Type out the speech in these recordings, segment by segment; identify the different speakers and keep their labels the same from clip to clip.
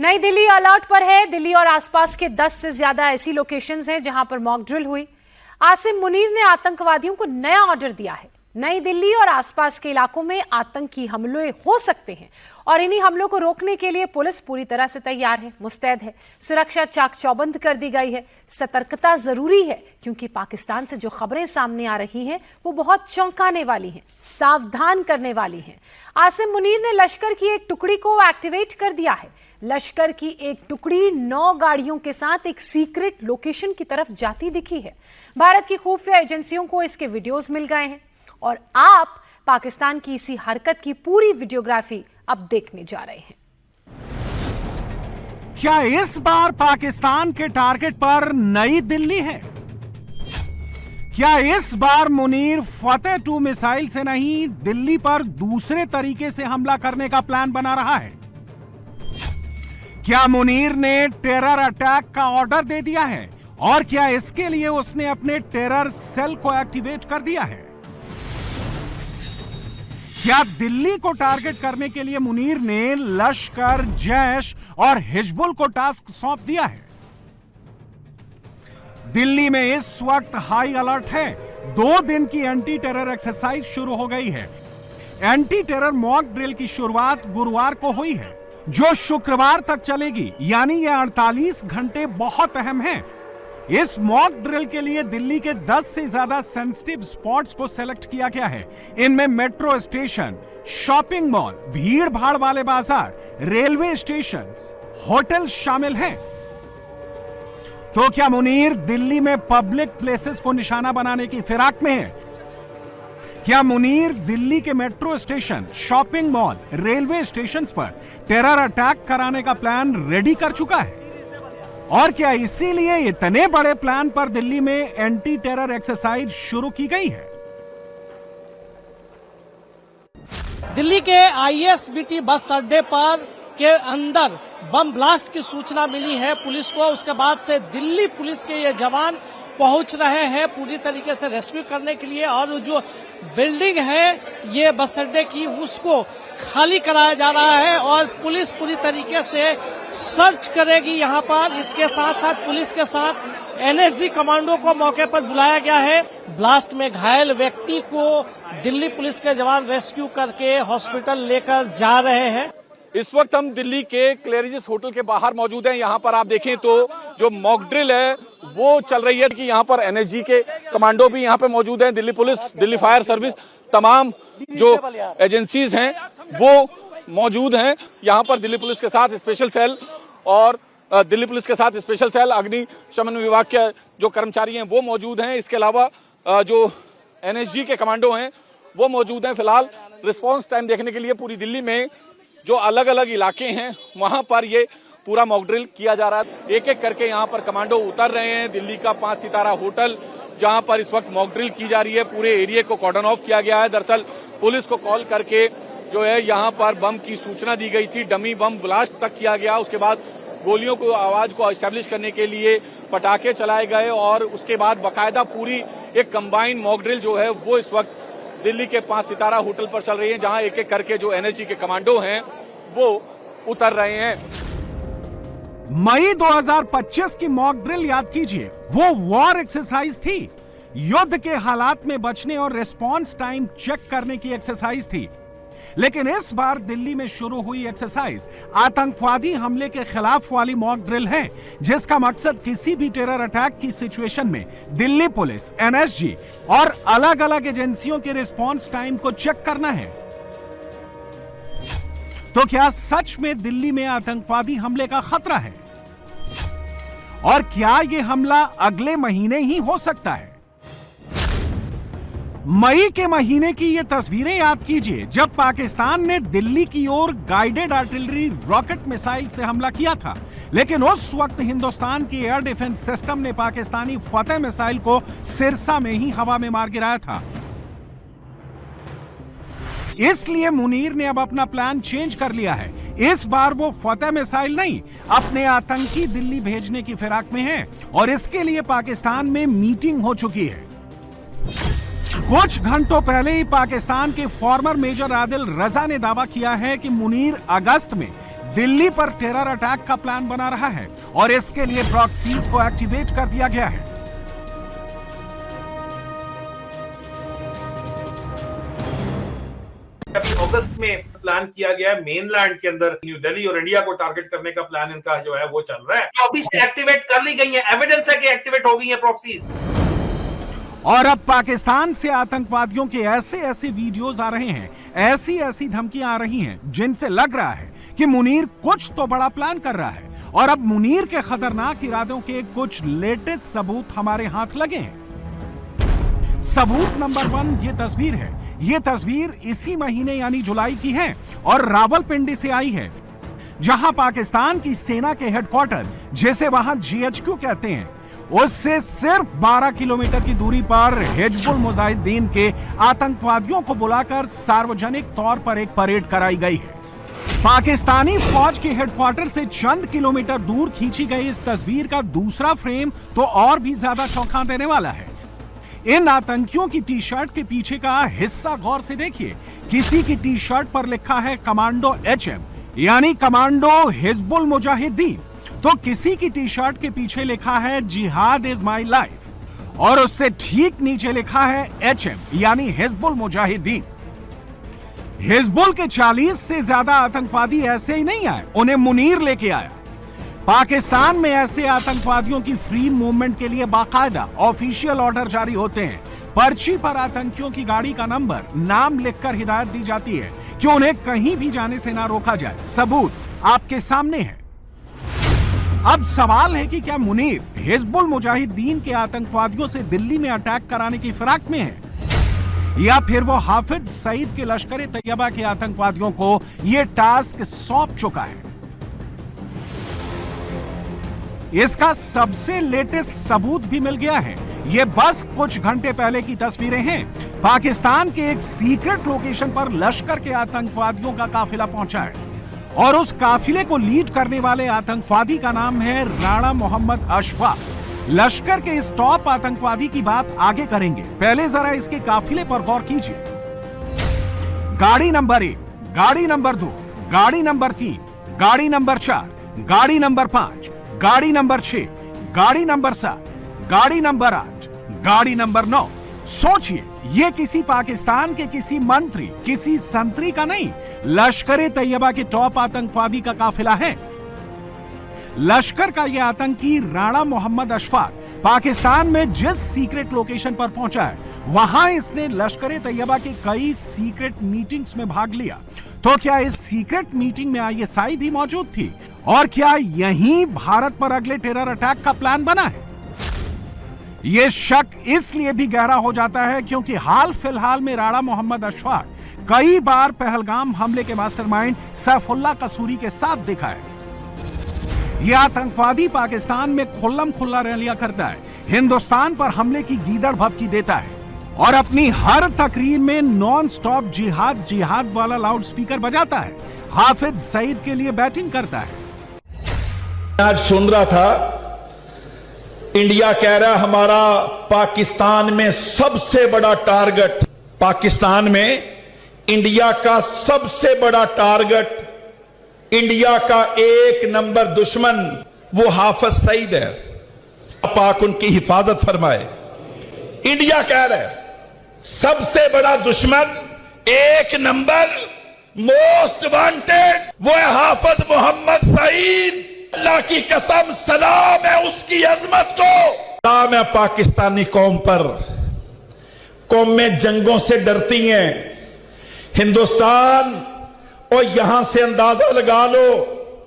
Speaker 1: नई दिल्ली अलर्ट पर है। दिल्ली और आसपास के 10 से ज्यादा ऐसी लोकेशंस हैं जहां पर मॉक ड्रिल हुई। आसिम मुनीर ने आतंकवादियों को नया ऑर्डर दिया है। नई दिल्ली और आसपास के इलाकों में आतंकी हमले हो सकते हैं और इन्हीं हमलों को रोकने के लिए पुलिस पूरी तरह से तैयार है, मुस्तैद है। सुरक्षा चाक चौबंद कर दी गई है। सतर्कता जरूरी है क्योंकि पाकिस्तान से जो खबरें सामने आ रही हैं वो बहुत चौंकाने वाली हैं, सावधान करने वाली हैं। आसिम मुनीर ने लश्कर की एक टुकड़ी को एक्टिवेट कर दिया है। लश्कर की एक टुकड़ी 9 गाड़ियों के साथ एक सीक्रेट लोकेशन की तरफ जाती दिखी है। भारत की खुफिया एजेंसियों को इसके वीडियोस मिल गए हैं और आप पाकिस्तान की इसी हरकत की पूरी वीडियोग्राफी अब देखने जा रहे हैं।
Speaker 2: क्या इस बार पाकिस्तान के टारगेट पर नई दिल्ली है? क्या इस बार मुनीर फतेह 2 मिसाइल से नहीं, दिल्ली पर दूसरे तरीके से हमला करने का प्लान बना रहा है? क्या मुनीर ने टेरर अटैक का ऑर्डर दे दिया है और क्या इसके लिए उसने अपने टेरर सेल को एक्टिवेट कर दिया है? क्या दिल्ली को टारगेट करने के लिए मुनीर ने लश्कर, जैश और हिजबुल को टास्क सौंप दिया है? दिल्ली में इस वक्त हाई अलर्ट है। 2 दिन की एंटी टेरर एक्सरसाइज शुरू हो गई है। एंटी टेरर मॉक ड्रिल की शुरुआत गुरुवार को हुई है जो शुक्रवार तक चलेगी, यानी ये 48 घंटे बहुत अहम हैं। इस मॉक ड्रिल के लिए दिल्ली के 10 से ज्यादा सेंसिटिव स्पॉट्स को सेलेक्ट किया गया है। इनमें मेट्रो स्टेशन, शॉपिंग मॉल, भीड़ भाड़ वाले बाजार, रेलवे स्टेशन, होटल शामिल हैं। तो क्या मुनीर दिल्ली में पब्लिक प्लेसेस को निशाना बनाने की फिराक में है? क्या मुनीर दिल्ली के metro station, shopping mall, railway stations पर टेरर अटैक कराने का प्लान रेडी कर चुका है? और क्या इसीलिए इतने बड़े प्लान पर दिल्ली में एंटी टेरर एक्सरसाइज शुरू की गई है?
Speaker 3: दिल्ली के आईएसबीटी बस अड्डे पर के अंदर बम ब्लास्ट की सूचना मिली है पुलिस को। उसके बाद से दिल्ली पुलिस के ये जवान पहुंच रहे हैं पूरी तरीके से रेस्क्यू करने के लिए और जो बिल्डिंग है ये बस अड्डे की उसको खाली कराया जा रहा है और पुलिस पूरी तरीके से सर्च करेगी यहाँ पर। इसके साथ साथ पुलिस के साथ एनएसजी कमांडो को मौके पर बुलाया गया है। ब्लास्ट में घायल व्यक्ति को दिल्ली पुलिस के जवान रेस्क्यू करके हॉस्पिटल लेकर जा रहे हैं।
Speaker 4: इस वक्त हम दिल्ली के क्लेरिजिस होटल के बाहर मौजूद हैं। यहाँ पर आप देखें तो जो मॉक ड्रिल है वो चल रही है कि यहाँ पर एनएसजी के कमांडो भी यहाँ पे मौजूद हैं, Delhi police, Delhi fire service, तमाम जो एजेंसीज हैं वो मौजूद हैं यहाँ पर। दिल्ली पुलिस के साथ स्पेशल सेल और दिल्ली पुलिस के साथ स्पेशल सेल, अग्निशमन विभाग के जो कर्मचारी हैं वो मौजूद हैं। इसके अलावा जो एनएसजी के कमांडो हैं वो मौजूद हैं। फिलहाल रिस्पॉन्स टाइम देखने के लिए पूरी दिल्ली में जो अलग अलग इलाके हैं वहां पर ये पूरा मॉक ड्रिल किया जा रहा है। एक एक करके यहाँ पर कमांडो उतर रहे हैं। दिल्ली का 5 सितारा होटल जहां पर इस वक्त मॉक ड्रिल की जा रही है, पूरे एरिया को कॉर्डन ऑफ किया गया है। दरअसल पुलिस को कॉल करके जो है यहाँ पर बम की सूचना दी गई थी, डमी बम ब्लास्ट तक किया गया। उसके बाद गोलियों को आवाज को एस्टेब्लिश करने के लिए पटाखे चलाए गए और उसके बाद बाकायदा पूरी एक कंबाइन मॉक ड्रिल जो है वो इस वक्त दिल्ली के 5 सितारा होटल पर चल रही है, जहां एक एक करके जो एनएसजी के कमांडो हैं वो उतर रहे हैं।
Speaker 2: मई 2025 की मॉक ड्रिल याद कीजिए, वो वॉर एक्सरसाइज थी। युद्ध के हालात में बचने और रिस्पॉन्स टाइम चेक करने की एक्सरसाइज थी। लेकिन इस बार दिल्ली में शुरू हुई एक्सरसाइज आतंकवादी हमले के खिलाफ वाली मॉक ड्रिल है, जिसका मकसद किसी भी टेरर अटैक की सिचुएशन में दिल्ली पुलिस, एनएसजी और अलग अलग एजेंसियों के रिस्पॉन्स टाइम को चेक करना है। तो क्या सच में दिल्ली में आतंकवादी हमले का खतरा है? और क्या यह हमला अगले महीने ही हो सकता है? मई के महीने की ये तस्वीरें याद कीजिए जब पाकिस्तान ने दिल्ली की ओर गाइडेड आर्टिलरी रॉकेट मिसाइल से हमला किया था। लेकिन उस वक्त हिंदुस्तान की एयर डिफेंस सिस्टम ने पाकिस्तानी फतेह मिसाइल को सिरसा में ही हवा में मार गिराया था। इसलिए मुनीर ने अब अपना प्लान चेंज कर लिया है। इस बार वो फतेह मिसाइल नहीं, अपने आतंकी दिल्ली भेजने की फिराक में है और इसके लिए पाकिस्तान में मीटिंग हो चुकी है। कुछ घंटों पहले ही पाकिस्तान के फॉर्मर मेजर आदिल रजा ने दावा किया है कि मुनीर अगस्त में दिल्ली पर टेरर अटैक का प्लान बना रहा है और इसके लिए प्रॉक्सीज को एक्टिवेट कर दिया गया है।
Speaker 5: अभी अगस्त में प्लान किया गया है मेनलैंड के अंदर न्यू दिल्ली और इंडिया को टारगेट करने का प्लान इनका जो है वो चल रहा है। तो अभी से एक्टिवेट कर ली गई है, एविडेंस है कि एक्टिवेट हो गई है प्रॉक्सीज।
Speaker 2: और अब पाकिस्तान से आतंकवादियों के ऐसे ऐसे वीडियोस आ रहे हैं, ऐसी ऐसी धमकियां आ रही हैं जिनसे लग रहा है कि मुनीर कुछ तो बड़ा प्लान कर रहा है। और अब मुनीर के खतरनाक इरादों के कुछ लेटेस्ट सबूत हमारे हाथ लगे हैं। सबूत नंबर 1 ये तस्वीर है। ये तस्वीर इसी महीने यानी जुलाई की है और रावलपिंडी से आई है, जहां पाकिस्तान की सेना के हेडक्वार्टर, जिसे वहां GHQ कहते हैं, उससे सिर्फ 12 किलोमीटर की दूरी पर हिजबुल मुजाहिदीन के आतंकवादियों को बुलाकर सार्वजनिक तौर पर एक परेड कराई गई है। पाकिस्तानी फौज के हेडक्वार्टर से चंद किलोमीटर दूर खींची गई इस तस्वीर का दूसरा फ्रेम तो और भी ज्यादा चौंका देने वाला है। इन आतंकियों की टी शर्ट के पीछे का हिस्सा गौर से देखिए। किसी की टी शर्ट पर लिखा है कमांडो HM यानी कमांडो हिजबुल मुजाहिदीन, तो किसी की टी शर्ट के पीछे लिखा है जिहाद इज माई लाइफ और उससे ठीक नीचे लिखा है HM यानी हिजबुल मुजाहिदीन। हिजबुल के 40 से ज्यादा आतंकवादी ऐसे ही नहीं आए, उन्हें मुनीर लेके आया। पाकिस्तान में ऐसे आतंकवादियों की फ्री मूवमेंट के लिए बाकायदा ऑफिशियल ऑर्डर जारी होते हैं। पर्ची पर आतंकियों की गाड़ी का नंबर, नाम लिखकर हिदायत दी जाती है कि उन्हें कहीं भी जाने से ना रोका जाए। सबूत आपके सामने है। अब सवाल है कि क्या मुनीर हिजबुल मुजाहिदीन के आतंकवादियों से दिल्ली में अटैक कराने की फिराक में है, या फिर वो हाफिज सईद के लश्कर तैयबा के आतंकवादियों को यह टास्क सौंप चुका है। इसका सबसे लेटेस्ट सबूत भी मिल गया है। ये बस कुछ घंटे पहले की तस्वीरें हैं। पाकिस्तान के एक सीक्रेट लोकेशन पर लश्कर के आतंकवादियों का काफिला पहुंचा है और उस काफिले को लीड करने वाले आतंकवादी का नाम है राणा मोहम्मद अशफाक। लश्कर के इस टॉप आतंकवादी की बात आगे करेंगे, पहले जरा इसके काफिले पर गौर कीजिए। गाड़ी नंबर 1, गाड़ी नंबर 2, गाड़ी नंबर 3, गाड़ी नंबर 4, गाड़ी नंबर 5, गाड़ी नंबर 6, गाड़ी नंबर 7, गाड़ी नंबर 8, गाड़ी नंबर 9। सोचिए, ये किसी पाकिस्तान के किसी मंत्री, किसी संतरी का नहीं, लश्कर तैयबा के टॉप आतंकवादी का काफिला है। लश्कर का यह आतंकी राणा मोहम्मद अशफाक पाकिस्तान में जिस सीक्रेट लोकेशन पर पहुंचा है, वहां इसने लश्कर तैयबा के कई सीक्रेट मीटिंग्स में भाग लिया। तो क्या इस सीक्रेट मीटिंग में ISI भी मौजूद थी? और क्या यहीं भारत पर अगले टेरर अटैक का प्लान बना है? यह शक इसलिए भी गहरा हो जाता है क्योंकि हाल फिलहाल में राणा मोहम्मद अशफाक कई बार पहलगाम हमले के मास्टरमाइंड सैफुल्लाह कसूरी के साथ दिखा है। यह आतंकवादी पाकिस्तान में खुल्लम खुल्ला रैलियां करता है, हिंदुस्तान पर हमले की गीदड़ भभकी देता है और अपनी हर तकरीर में नॉन स्टॉप जिहाद जिहाद वाला लाउड स्पीकर बजाता है। हाफिज सईद के लिए बैटिंग करता है।
Speaker 6: आज सुन रहा था, इंडिया कह रहा हमारा पाकिस्तान में सबसे बड़ा टारगेट, पाकिस्तान में इंडिया का सबसे बड़ा टारगेट, इंडिया का 1 नंबर दुश्मन वो हाफिज सईद है। पाक उनकी हिफाजत फरमाए। इंडिया कह रहा है सबसे बड़ा दुश्मन, 1 नंबर, मोस्ट वांटेड वो है हाफिज मोहम्मद सईद। अल्लाह की कसम सलाम है उसकी अजमत को, सलाम है पाकिस्तानी कौम पर। कौमें जंगों से डरती हैं, हिंदुस्तान, और यहां से अंदाजा लगा लो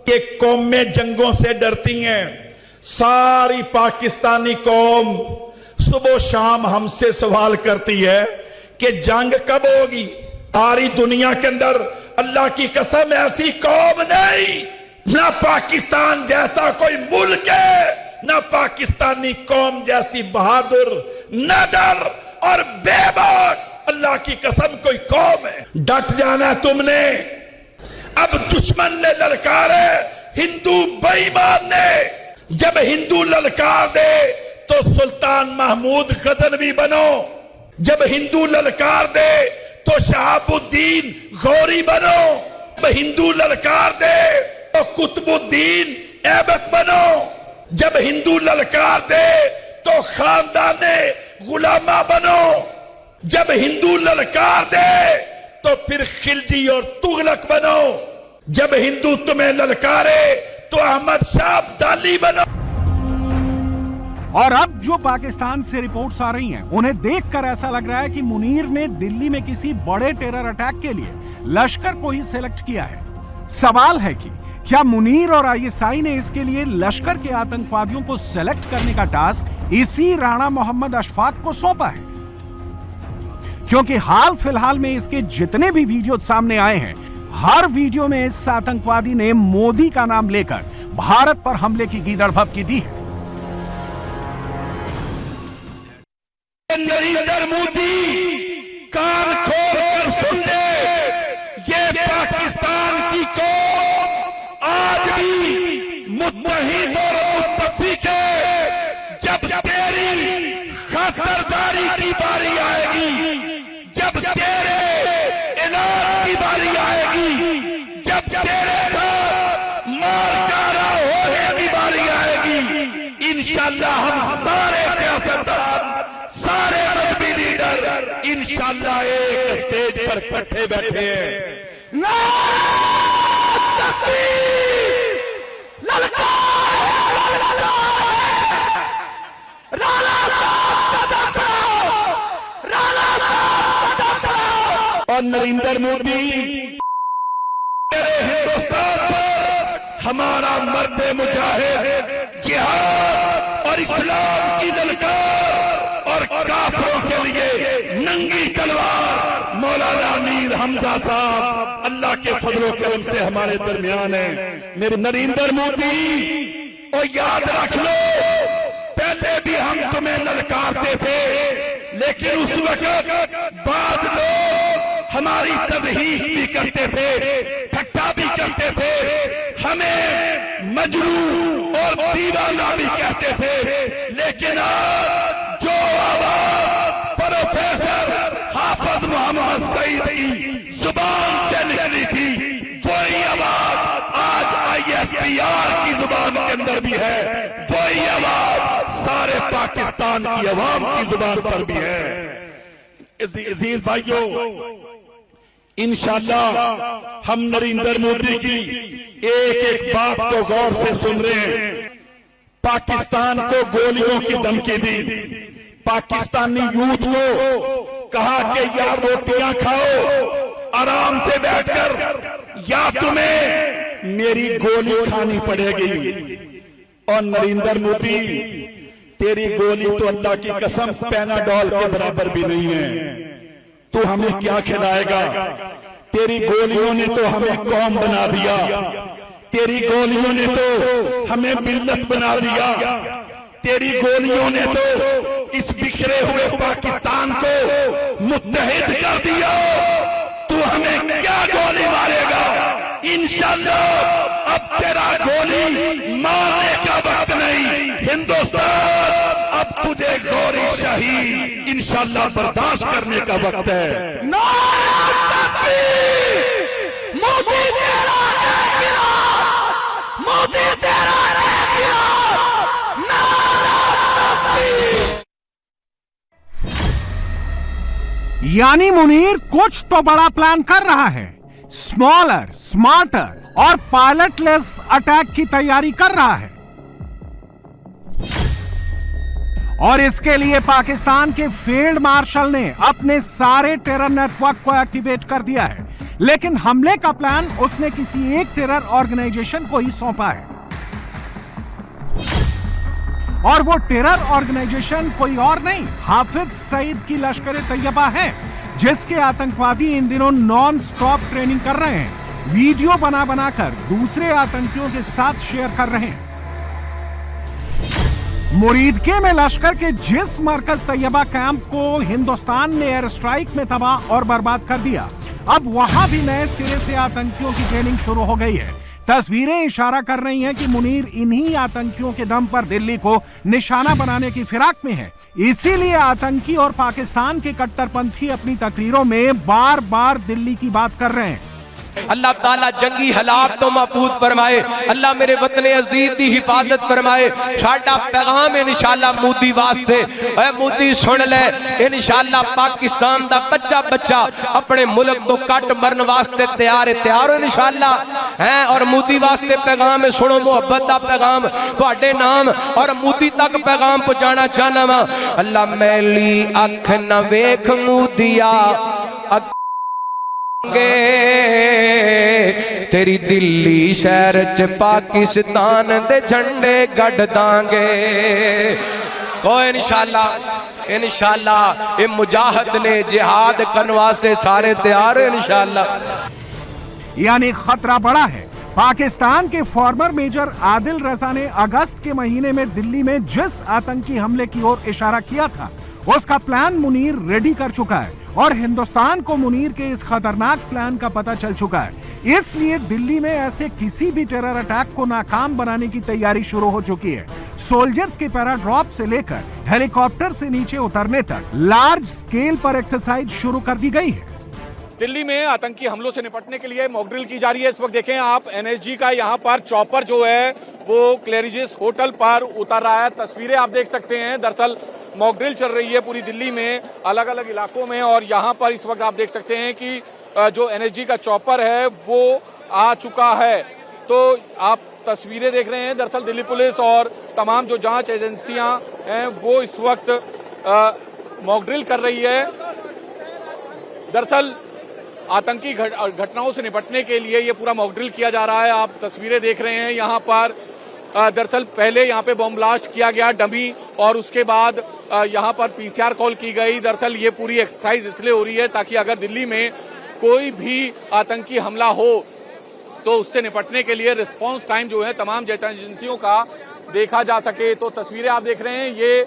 Speaker 6: कि कौमें जंगों से डरती हैं। सारी पाकिस्तानी कौम सुबह शाम हमसे सवाल करती है कि जंग कब होगी। सारी दुनिया के अंदर अल्लाह की कसम ऐसी कौम नहीं, ना पाकिस्तान जैसा कोई मुल्क है, ना पाकिस्तानी कौम जैसी बहादुर, नदर और बेबाक अल्लाह की कसम कोई कौम है। डट जाना तुमने। अब दुश्मन ने ललकारे, हिंदू बेईमान ने। जब हिंदू ललकार दे तो सुल्तान महमूद गजनवी बनो, जब हिंदू ललकार दे तो शहाबुद्दीन गौरी बनो, जब हिंदू ललकार दे तो कुतुबुद्दीन ऐबक बनो। जब हिंदू ललकार दे तो खानदाने गुलामा बनो। जब हिंदू ललकार दे तो फिर खिलजी और तुगलक बनो। जब हिंदू तुम्हें ललकारे तो अहमद शाह अब्दाली बनो।
Speaker 2: और अब जो पाकिस्तान से रिपोर्ट्स आ रही हैं, उन्हें देखकर ऐसा लग रहा है कि मुनीर ने दिल्ली में किसी बड़े टेरर अटैक के लिए लश्कर को ही सिलेक्ट किया है। सवाल है कि क्या मुनीर और आईएसआई ने इसके लिए लश्कर के आतंकवादियों को सेलेक्ट करने का टास्क इसी राणा मोहम्मद अशफाक को सौंपा है? क्योंकि हाल फिलहाल में इसके जितने भी वीडियो सामने आए हैं, हर वीडियो में इस आतंकवादी ने मोदी का नाम लेकर भारत पर हमले की गीदड़ भभकी दी है।
Speaker 6: नरेंद्र मोदी कान खोल कर सुन ले, ये पाकिस्तान की कौम आज भी मुत्तहिद और मुत्तफिक है। जब तेरी खातिरदारी की बारी आएगी, जब तेरे इलाज की बारी आएगी, जब तेरे साथ मारकारा होने की बारी आएगी, इंशाअल्लाह हम सारे सियासतदान, सारे मजहबी लीडर इंशाअल्लाह एक स्टेज पर इकट्ठे बैठे हैं। नारे तकबीर, ललकार, राणा साहब कदम बढ़ाओ, राणा साहब कदम बढ़ाओ। और नरेंद्र मोदी मेरे हिंदुस्तान पर हमारा मर्द मुजाहिद जिहाद और इस्लाम की ललकार और काफिरों के लिए नंगी तलवार मौलाना मीर हमजा साहब अल्लाह के फजलो करम से हमारे दरमियान है। मेरे नरेंद्र मोदी, और याद रख लो, पहले भी हम तुम्हें ललकारते थे, लेकिन उस वक्त बाद लोग हमारी तज़हीक भी करते थे, ठट्ठा भी करते थे, हमें मजनू और दीवाना भी कहते थे। लेकिन आज जो आवाज प्रोफेसर हाफिज मोहम्मद सईद की जुबान से निकली थी, वही आवाज आज ISPR की जुबान के अंदर भी है, वही आवाज सारे पाकिस्तान की अवाम की जुबान पर भी है। अजीज भाइयों, इंशाअल्लाह हम नरेंद्र मोदी की एक एक बात को गौर से सुन रहे हैं। पाकिस्तान को गोलियों की धमकी दी, पाकिस्तानी यूथ को कहा कि या रोटियां खाओ आराम से बैठकर, या तुम्हें मेरी गोली खानी पड़ेगी। और नरेंद्र मोदी, तेरी गोली तो अल्लाह की कसम पैनाडोल के बराबर भी नहीं है। तू हमें क्या खिलाएगा? तेरी गोलियों ने तो हमें कौम बना दिया, तेरी गोलियों ने तो हमें मिल्लत बना दिया, तेरी गोलियों ने तो इस बिखरे हुए पाकिस्तान को मुत्तहिद कर दिया। तू हमें क्या गोली मारेगा? इंशाअल्लाह अब तेरा गोली मारने का वक्त नहीं। हिंदुस्तान अब तुझे गोली शाही इंशाअल्लाह बर्दाश्त करने का वक्त है। नारे तकबीर, मोदी तेरा इनकलाब, मोदी तेरा इनकलाब, नारे तकबीर।
Speaker 2: यानी मुनीर कुछ तो बड़ा प्लान कर रहा है, स्मॉलर, स्मार्टर और पायलटलेस अटैक की तैयारी कर रहा है। और इसके लिए पाकिस्तान के फील्ड मार्शल ने अपने सारे टेरर नेटवर्क को एक्टिवेट कर दिया है, लेकिन हमले का प्लान उसने किसी एक टेरर ऑर्गेनाइजेशन को ही सौंपा है। और वो टेरर ऑर्गेनाइजेशन कोई और नहीं, हाफिज सईद की लश्कर तैयबा है, जिसके आतंकवादी इन दिनों नॉन स्टॉप ट्रेनिंग कर रहे हैं, वीडियो बना बनाकर दूसरे आतंकियों के साथ शेयर कर रहे हैं। मुरीदके में लश्कर के जिस मरकज तैयबा कैंप को हिंदुस्तान ने एयर स्ट्राइक में तबाह और बर्बाद कर दिया, अब वहां भी नए सिरे से आतंकियों की ट्रेनिंग शुरू हो गई है। तस्वीरें इशारा कर रही हैं कि मुनीर इन्हीं आतंकियों के दम पर दिल्ली को निशाना बनाने की फिराक में है। इसीलिए आतंकी और पाकिस्तान के कट्टरपंथी अपनी तकरीरों में बार बार दिल्ली की बात कर रहे हैं।
Speaker 7: अल्लाह ताला जंगी हालात तो महफूज फरमाए, अल्लाह मेरे वतन अज़ीज़ दी हिफाजत फरमाए। साडा पैगाम इंशाअल्लाह मोदी वास्ते, ऐ मोदी सुन ले, इंशाअल्लाह पाकिस्तान दा बच्चा बच्चा अपने मुल्क तो कट मरन वास्ते तैयार हो इंशाअल्लाह है। और मोदी वास्ते पैगाम है, सुनो मुहब्बत दा पैगाम तुहाडे नाम और मोदी तक पैगाम पहुंचाना चाहना वा। अल्लाह मैली अख न वेख मोदिया तेरी दिल्ली शहर च पाकिस्तान दे झंडे गड़ दांगे। कोई इंशाअल्लाह ये मुजाहिद ने जिहाद करने वास्ते सारे तैयार है इंशाअल्लाह।
Speaker 2: यानी खतरा बड़ा है। पाकिस्तान के फॉर्मर मेजर आदिल रजा ने अगस्त के महीने में दिल्ली में जिस आतंकी हमले की ओर इशारा किया था, उसका प्लान मुनीर रेडी कर चुका है और हिंदुस्तान को मुनीर के इस खतरनाक प्लान का पता चल चुका है। इसलिए दिल्ली में ऐसे किसी भी टेरर अटैक को नाकाम बनाने की तैयारी शुरू हो चुकी है। सोल्जर्स के पैराड्रॉप से लेकर हेलीकॉप्टर से नीचे उतरने तक लार्ज स्केल पर एक्सरसाइज शुरू कर दी गई है।
Speaker 4: दिल्ली में आतंकी हमलों से निपटने के लिए मॉक ड्रिल की जा रही है। इस वक्त देखें आप, एनएसजी का यहाँ पर चॉपर जो है वो क्लेरिजिस होटल पर उतर रहा है। तस्वीरें आप देख सकते हैं। दरअसल मॉक ड्रिल चल रही है पूरी दिल्ली में अलग अलग इलाकों में, और यहाँ पर इस वक्त आप देख सकते हैं कि जो एनएसजी का चॉपर है वो आ चुका है। तो आप तस्वीरें देख रहे हैं। दरअसल दिल्ली पुलिस और तमाम जो जांच एजेंसियां हैं वो इस वक्त मॉक ड्रिल कर रही है। दरअसल आतंकी घटनाओं से निपटने के लिए ये पूरा मॉक ड्रिल किया जा रहा है। आप तस्वीरें देख रहे हैं यहाँ पर। दरअसल पहले यहाँ पे बॉम्ब ब्लास्ट किया गया डमी, और उसके बाद यहाँ पर पीसीआर कॉल की गई। दरअसल ये पूरी एक्सरसाइज इसलिए हो रही है ताकि अगर दिल्ली में कोई भी आतंकी हमला हो तो उससे निपटने के लिए रिस्पांस टाइम जो है तमाम जांच एजेंसियों का देखा जा सके। तो तस्वीरें आप देख रहे हैं, ये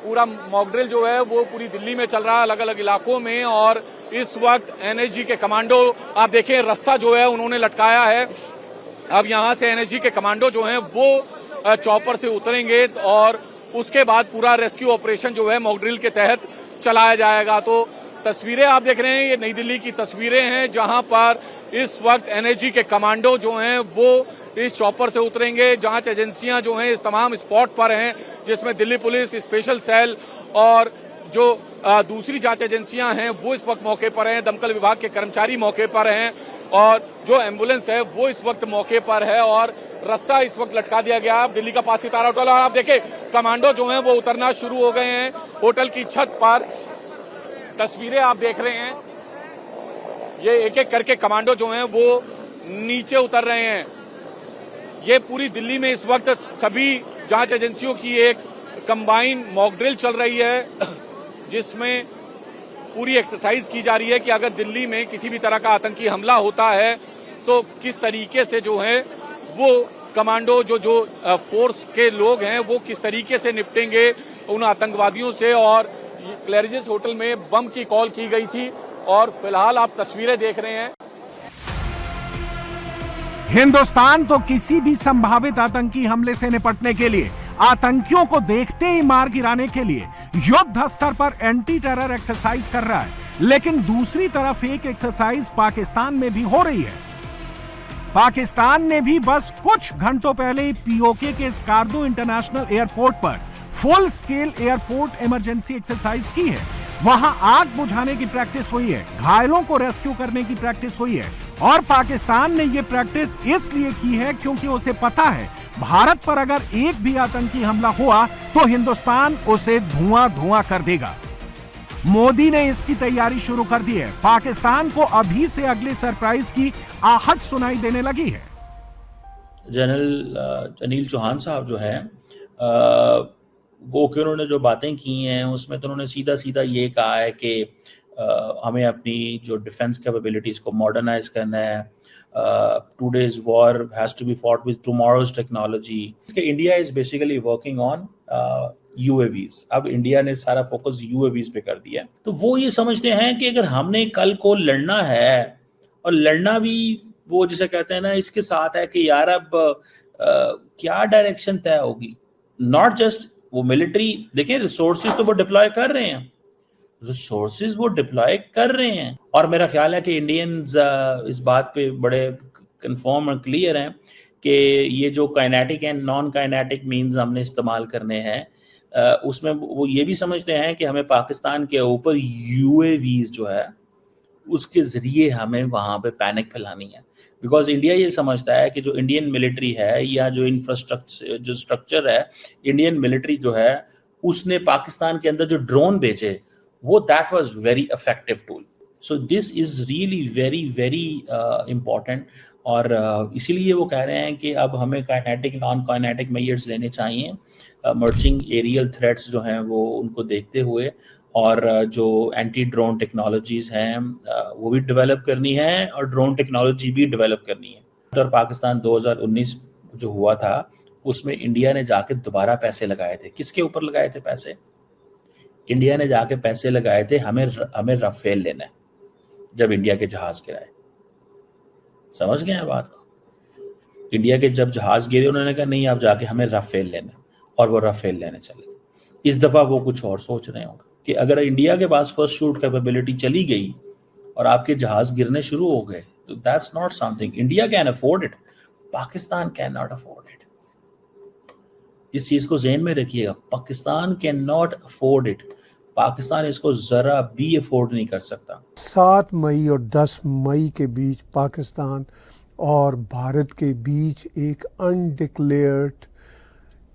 Speaker 4: पूरा मॉक ड्रिल जो है वो पूरी दिल्ली में चल रहा है अलग अलग इलाकों में। और इस वक्त एनएसजी के कमांडो आप देखें, रस्सा जो है उन्होंने लटकाया है। अब यहाँ से एनएसजी के कमांडो जो हैं वो चॉपर से उतरेंगे और उसके बाद पूरा रेस्क्यू ऑपरेशन जो है मॉक ड्रिल के तहत चलाया जाएगा। तो तस्वीरें आप देख रहे हैं, ये नई दिल्ली की तस्वीरें हैं जहां पर इस वक्त एनएसजी के कमांडो जो हैं वो इस चॉपर से उतरेंगे। जांच एजेंसियां जो हैं तमाम स्पॉट पर हैं, जिसमें दिल्ली पुलिस, स्पेशल सेल और जो दूसरी जांच एजेंसियां हैं वो इस वक्त मौके पर हैं। दमकल विभाग के कर्मचारी मौके पर हैं और जो एम्बुलेंस है वो इस वक्त मौके पर है और रास्ता इस वक्त लटका दिया गया है दिल्ली का पास सितारा होटल। और आप देखें कमांडो जो हैं वो उतरना शुरू हो गए हैं होटल की छत पर। तस्वीरें आप देख रहे हैं, ये एक एक करके कमांडो जो हैं वो नीचे उतर रहे हैं। ये पूरी दिल्ली में इस वक्त सभी जांच एजेंसियों की एक कंबाइन मॉक ड्रिल चल रही है, जिसमें पूरी एक्सरसाइज की जा रही है कि अगर दिल्ली में किसी भी तरह का आतंकी हमला होता है तो किस तरीके से जो है वो कमांडो जो फोर्स के लोग हैं वो किस तरीके से निपटेंगे उन आतंकवादियों से। और क्लेरिजिस होटल में बम की कॉल की गई थी और फिलहाल आप तस्वीरें देख रहे हैं।
Speaker 2: हिंदुस्तान तो किसी भी संभावित आतंकी हमले से निपटने के लिए, आतंकियों को देखते ही मार गिराने के लिए युद्ध स्तर पर एंटी टेरर एक्सरसाइज कर रहा है। लेकिन दूसरी तरफ एक एक्सरसाइज पाकिस्तान में भी हो रही है। पाकिस्तान ने भी बस कुछ घंटों पहले ही पीओके के स्कार्दो इंटरनेशनल एयरपोर्ट पर full scale airport emergency exercise की है। वहां आग बुझाने की प्रैक्टिस हुई है, घायलों को रेस्क्यू करने की प्रैक्टिस हुई है। और पाकिस्तान ने यह प्रैक्टिस इसलिए की है क्योंकि उसे पता है भारत पर अगर एक भी आतंकी हमला हुआ तो हिंदुस्तान उसे धुआं धुआं कर देगा। मोदी ने इसकी तैयारी शुरू कर दी है। पाकिस्तान को अभी से अगले सरप्राइज की आहट सुनाई देने लगी है।
Speaker 8: जनरल अनिल चौहान साहब जो है वो कि उन्होंने जो बातें की हैं उसमें तो उन्होंने सीधा सीधा ये कहा है कि हमें अपनी जो डिफेंस कैपेबिलिटीज को मॉडर्नाइज करना है। Today's war has to be fought with tomorrow's technology. India is basically working on UAVs. अब इंडिया ने सारा फोकस यूएवीज पे कर दिया। तो वो ये समझते हैं कि अगर हमने कल को लड़ना है और लड़ना भी वो जिसे कहते हैं ना इसके साथ है कि यार अब क्या डायरेक्शन तय होगी। नॉट जस्ट वो मिलिट्री, देखिए रिसोर्सेज तो वो डिप्लॉय कर रहे हैं रिसोर्सेज वो डिप्लॉय कर रहे हैं। और मेरा ख्याल है कि इंडियंस इस बात पे बड़े कंफर्म और क्लियर हैं कि ये जो kinetic and non kinetic means हमने इस्तेमाल करने हैं, उसमें वो ये भी समझते हैं कि हमें पाकिस्तान के ऊपर यूएवीज जो है उसके ज़रिए हमें वहाँ पे पैनिक फैलानी है। बिकॉज इंडिया ये समझता है कि जो इंडियन मिलिट्री है या जो इंफ्रास्ट्रक्चर जो स्ट्रक्चर है इंडियन मिलिट्री जो है उसने पाकिस्तान के अंदर जो ड्रोन भेजे वो that was very effective tool. So this is really very very important. और इसीलिए वो कह रहे हैं कि अब हमें काइनेटिक नॉन काइनेटिक मेजर्स लेने चाहिए मर्जिंग एरियल थ्रेट्स जो हैं वो उनको देखते हुए, और जो एंटी ड्रोन टेक्नोलॉजीज़ हैं वो भी डेवलप करनी है और ड्रोन टेक्नोलॉजी भी डेवलप करनी है। और पाकिस्तान 2019 जो हुआ था उसमें इंडिया ने जाके दोबारा पैसे लगाए थे। किसके ऊपर लगाए थे पैसे? इंडिया ने जाके पैसे लगाए थे हमें राफेल लेना है जब इंडिया के जहाज गिराए। समझ गए हैं बात को? इंडिया के जब जहाज गिरे उन्होंने कहा नहीं आप जाके हमें राफेल लेना, और वो राफेल लेने चले। इस दफ़ा वो कुछ और सोच रहे होंगे कि अगर इंडिया के पास फर्स्ट शूट कैपेबिलिटी चली गई और आपके जहाज गिरने शुरू हो गए तो that's not something India can afford it, Pakistan can not afford it. इस चीज को ज़हन में रखिएगा, Pakistan can not afford it. Pakistan इसको जरा भी अफोर्ड नहीं कर सकता।
Speaker 9: 7 मई और 10 मई के बीच पाकिस्तान और भारत के बीच एक अनडिक्लेयर्ड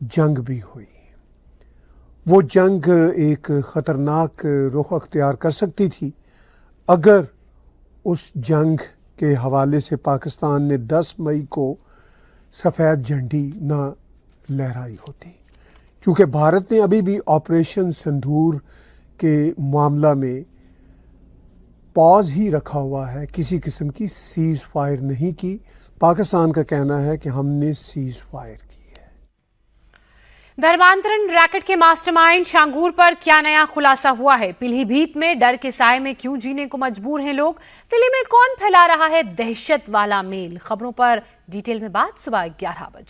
Speaker 9: जंग भी हुई। वो जंग एक ख़तरनाक रुख अख्तियार कर सकती थी अगर उस जंग के हवाले से पाकिस्तान ने 10 मई को सफ़ेद झंडी न लहराई होती, क्योंकि भारत ने अभी भी ऑपरेशन सिंदूर के मामला में पॉज ही रखा हुआ है, किसी किस्म की सीज़ फायर नहीं की। पाकिस्तान का कहना है कि हमने सीज़ फायर की है।
Speaker 1: धर्मांतरण रैकेट के मास्टरमाइंड शांगूर पर क्या नया खुलासा हुआ है? पीलीभीत में डर के साए में क्यों जीने को मजबूर हैं लोग? दिल्ली में कौन फैला रहा है दहशत वाला मेल? खबरों पर डिटेल में बात सुबह 11 बजे।